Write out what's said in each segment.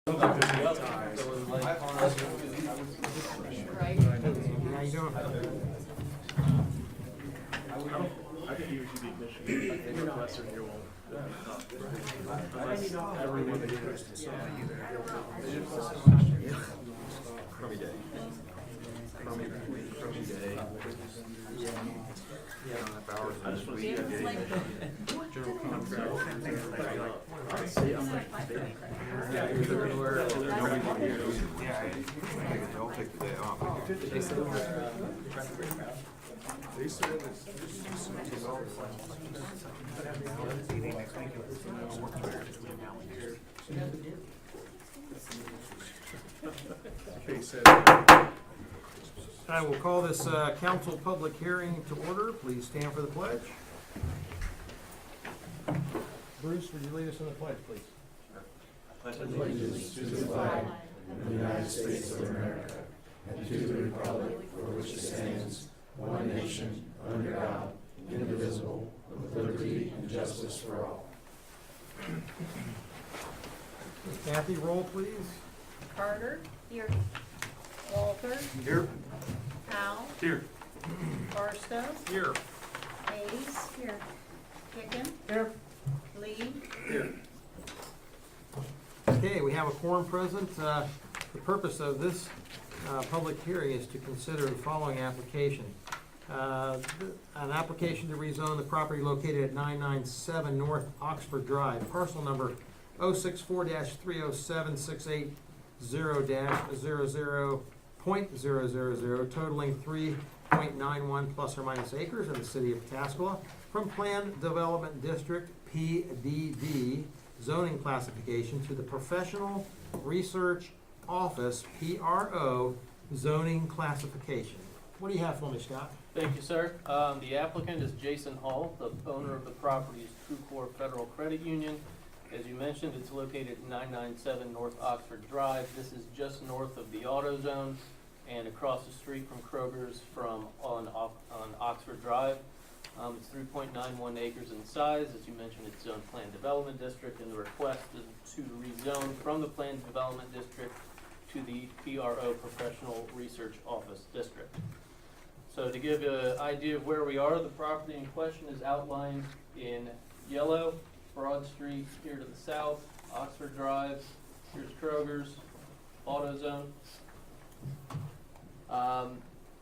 How you doing? I think you should be Michigan. I think Northwestern here will. Everyone that you're interested in. Crummy day. Crummy day. Yeah, hours I just want to see this that week. game. General contract. Yeah, I'll take the day off. They said it's They said. I will call this council public hearing to order. Please stand for the pledge. Bruce, would you lead us in the pledge, please? Allegiance to the flag of the United States of America and to the republic for which it stands, one nation, under God, indivisible, with liberty and justice for all. Kathy, roll please. Carter. Here. Walter. Here. Powell. Here. Barstow. Here. Hayes. Here. Kicken. Here. Lee. Okay, we have a quorum present. The purpose of this public hearing is to consider the following application. An application to rezone the property located at 997 North Oxford Drive, parcel number 064-307-680-00.000, totaling 3.91 plus or minus acres in the city of Pataskala, from Planned Development District, PDD, zoning classification to the Professional Research Office, PRO, zoning classification. What do you have for me, Scott? Thank you, sir. The applicant is Jason Hall. The owner of the property is TrueCore Federal Credit Union. As you mentioned, it's located at 997 North Oxford Drive. This is just north of the AutoZone and across the street from Kroger's on Oxford Drive. It's 3.91 acres in size. As you mentioned, it's zoned Planned Development District, and the request is to rezone from the Planned Development District to the PRO Professional Research Office District. So to give an idea of where we are, the property in question is outlined in yellow. Broad Street here to the south, Oxford Drive, here's Kroger's, AutoZone.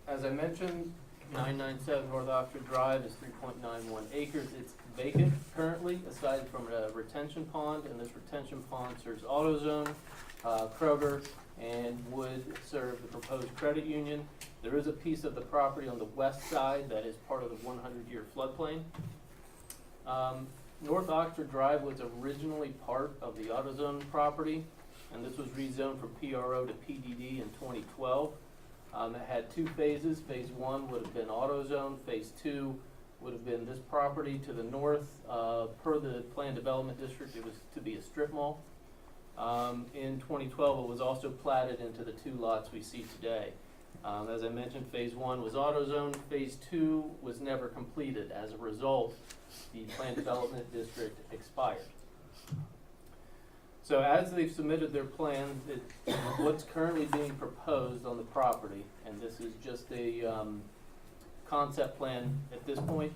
As I mentioned, 997 North Oxford Drive is 3.91 acres. It's vacant currently, aside from a retention pond, and this retention pond serves AutoZone, Kroger, and would serve the proposed credit union. There is a piece of the property on the west side that is part of the 100-year floodplain. North Oxford Drive was originally part of the AutoZone property, and this was rezoned from PRO to PDD in 2012. It had two phases. Phase one would have been AutoZone. Phase two would have been this property to the north. Per the Planned Development District, it was to be a strip mall. In 2012, it was also platted into the two lots we see today. As I mentioned, phase one was AutoZone. Phase two was never completed. As a result, the Planned Development District expired. So as they've submitted their plans, what's currently being proposed on the property, and this is just a concept plan at this point,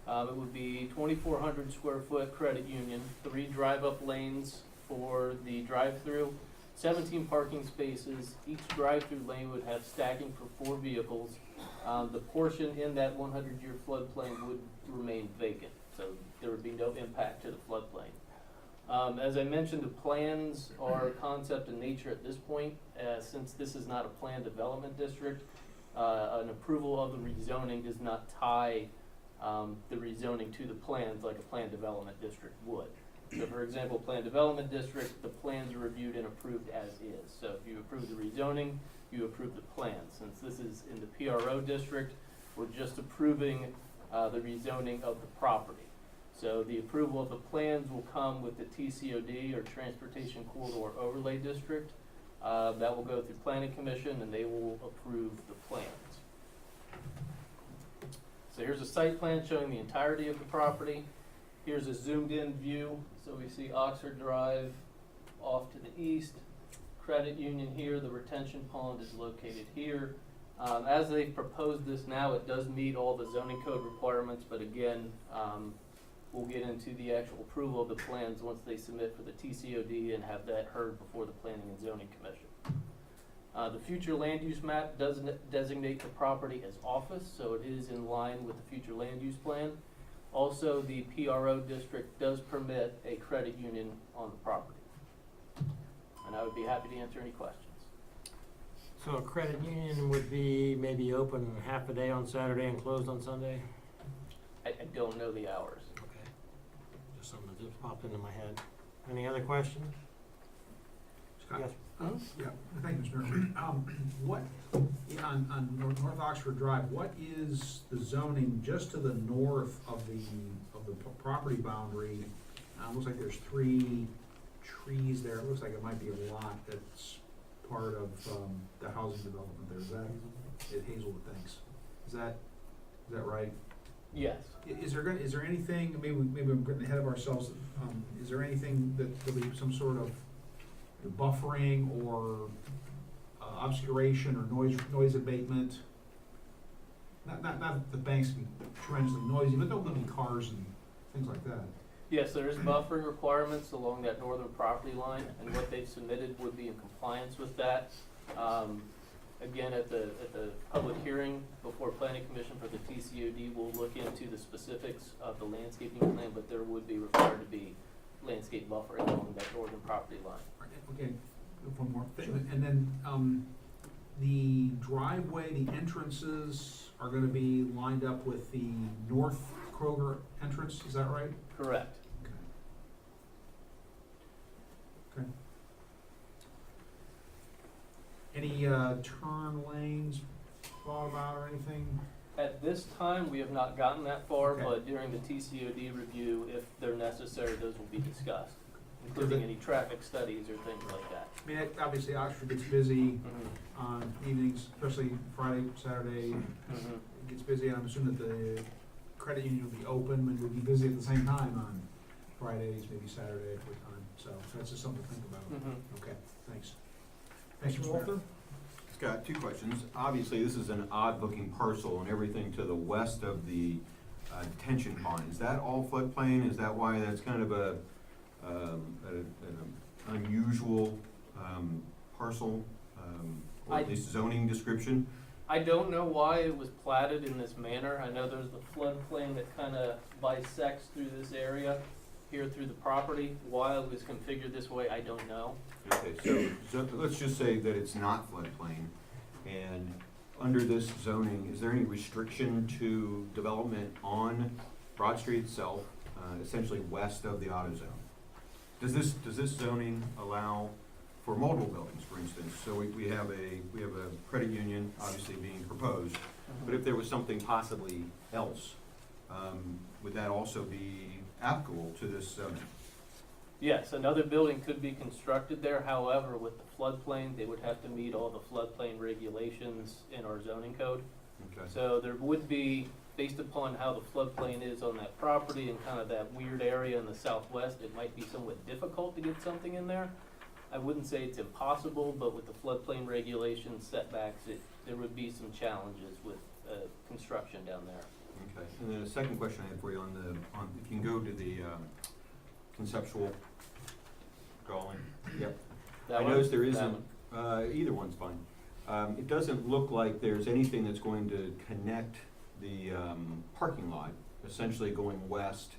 it would be 2,400 square foot credit union, 3 drive-up lanes for the drive-through, 17 parking spaces. Each drive-through lane would have stacking for 4 vehicles. The portion in that 100-year floodplain would remain vacant, so there would be no impact to the floodplain. As I mentioned, the plans are concept in nature at this point. Since this is not a planned development district, an approval of the rezoning does not tie the rezoning to the plans like a planned development district would. So for example, Planned Development District, the plans are reviewed and approved as is. So if you approve the rezoning, you approve the plans. Since this is in the PRO district, we're just approving the rezoning of the property. So the approval of the plans will come with the TCOD, or Transportation Corridor Overlay District. That will go through Planning Commission, and they will approve the plans. So here's a site plan showing the entirety of the property. Here's a zoomed in view. So we see Oxford Drive off to the east, credit union here, the retention pond is located here. As they've proposed this now, it does meet all the zoning code requirements, but again, we'll get into the actual approval of the plans once they submit for the TCOD and have that heard before the Planning and Zoning Commission. The future land use map doesn't designate the property as office, so it is in line with the future land use plan. Also, the PRO district does permit a credit union on the property. And I would be happy to answer any questions. So a credit union would be maybe open half a day on Saturday and closed on Sunday? I don't know the hours. Okay. Just something that just popped into my head. Any other questions? Scott? Yes. Yeah, thank you, Mr. Mayor. What, on North Oxford Drive, what is the zoning just to the north of the property boundary? Looks like there's 3 trees there. It looks like it might be a lot that's part of the housing development there. Is that, at Hazelwood, thanks. Is that right? Yes. Is there anything, maybe I'm getting ahead of ourselves, is there anything that there'll be some sort of buffering or obscuration or noise abatement? Not that the banks be tremendously noisy, but there'll be cars and things like that. Yes, there is buffering requirements along that northern property line, and what they've submitted would be in compliance with that. Again, at the public hearing before Planning Commission for the TCOD, we'll look into the specifics of the landscaping plan, but there would be required to be landscape buffering along that northern property line. Okay, one more thing, and then, the driveway, the entrances are gonna be lined up with the North Kroger entrance, is that right? Correct. Okay. Any, turn lanes thought about or anything? At this time, we have not gotten that far, Okay. but during the TCOD review, if they're necessary, those will be discussed, including any traffic studies or things like that. I mean, obviously Oxford gets busy Mhm. on evenings, especially Friday, Saturday, Mhm. it gets busy, and I'm assuming that the credit union will be open and will be busy at the same time on Fridays, maybe Saturday for a time, so that's just something to think about. Mhm. Okay, thanks. Thanks, Mr. Mr. Mayor. Walter? Scott, 2 questions. Obviously, this is an odd-looking parcel and everything to the west of the detention pond. Is that all floodplain? Is that why that's kind of an unusual parcel, or at least zoning description? I don't know why it was platted in this manner. I know there's the floodplain that kind of bisects through this area here through the property. Why it was configured this way, I don't know. Okay, so let's just say that it's not floodplain, and under this zoning, is there any restriction to development on Broad Street itself, essentially west of the auto zone? Does this zoning allow for multiple buildings, for instance? So we have a credit union obviously being proposed, but if there was something possibly else, would that also be applicable to this zoning? Yes, another building could be constructed there. However, with the floodplain, they would have to meet all the floodplain regulations in our zoning code. Okay. So there would be, based upon how the floodplain is on that property and kind of that weird area in the southwest, it might be somewhat difficult to get something in there. I wouldn't say it's impossible, but with the floodplain regulations, setbacks, there would be some challenges with construction down there. Okay, and then a second question I had for you if you can go to the conceptual drawing. Yep. That I one? noticed there That isn't, one. either one's fine. It doesn't look like there's anything that's going to connect the parking lot, essentially going west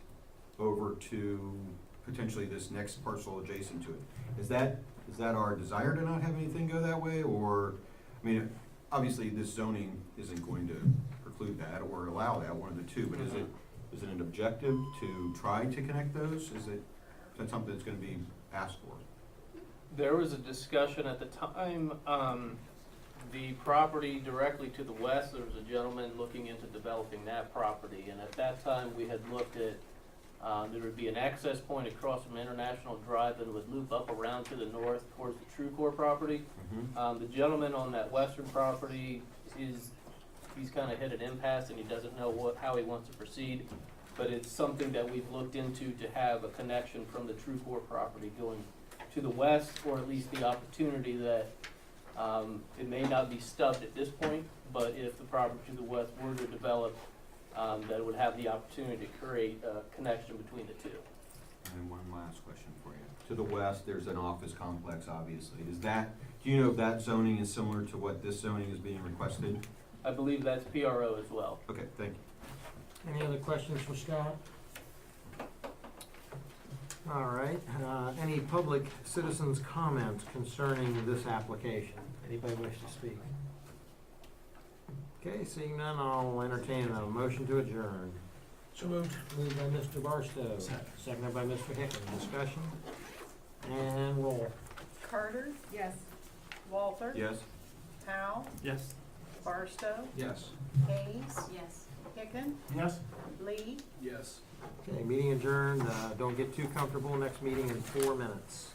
over to potentially this next parcel adjacent to it. Is that our desire to not have anything go that way, or, I mean, obviously this zoning isn't going to preclude that or allow that, one of the two, but is it an objective to try to connect those? Is that something that's gonna be asked for? There was a discussion at the time, the property directly to the west, there was a gentleman looking into developing that property, and at that time, we had looked at, there would be an access point across from International Drive that would loop up around to the north towards the TrueCore property. The gentleman on that western property he's kind of hit an impasse and he doesn't know how he wants to proceed, but it's something that we've looked into to have a connection from the TrueCore property going to the west, or at least the opportunity that, it may not be stubbed at this point, but if the property to the west were to develop, that it would have the opportunity to create a connection between the two. And one last question for you. To the west, there's an office complex, obviously. Do you know if that zoning is similar to what this zoning is being requested? I believe that's PRO as well. Okay, thank you. Any other questions for Scott? All right, any public citizens' comments concerning this application? Anybody wish to speak? Okay, seeing none, I'll entertain a motion to adjourn. So moved. Moved by Mr. Barstow, seconded by Mr. Hicken. Discussion? And roll. Carter, Yes. Walter, Yes? Powell, Yes. Barstow, Yes. Hayes, Yes. Hicken, Yes. Lee. Yes. Okay, meeting adjourned. Don't get too comfortable. Next meeting in 4 minutes.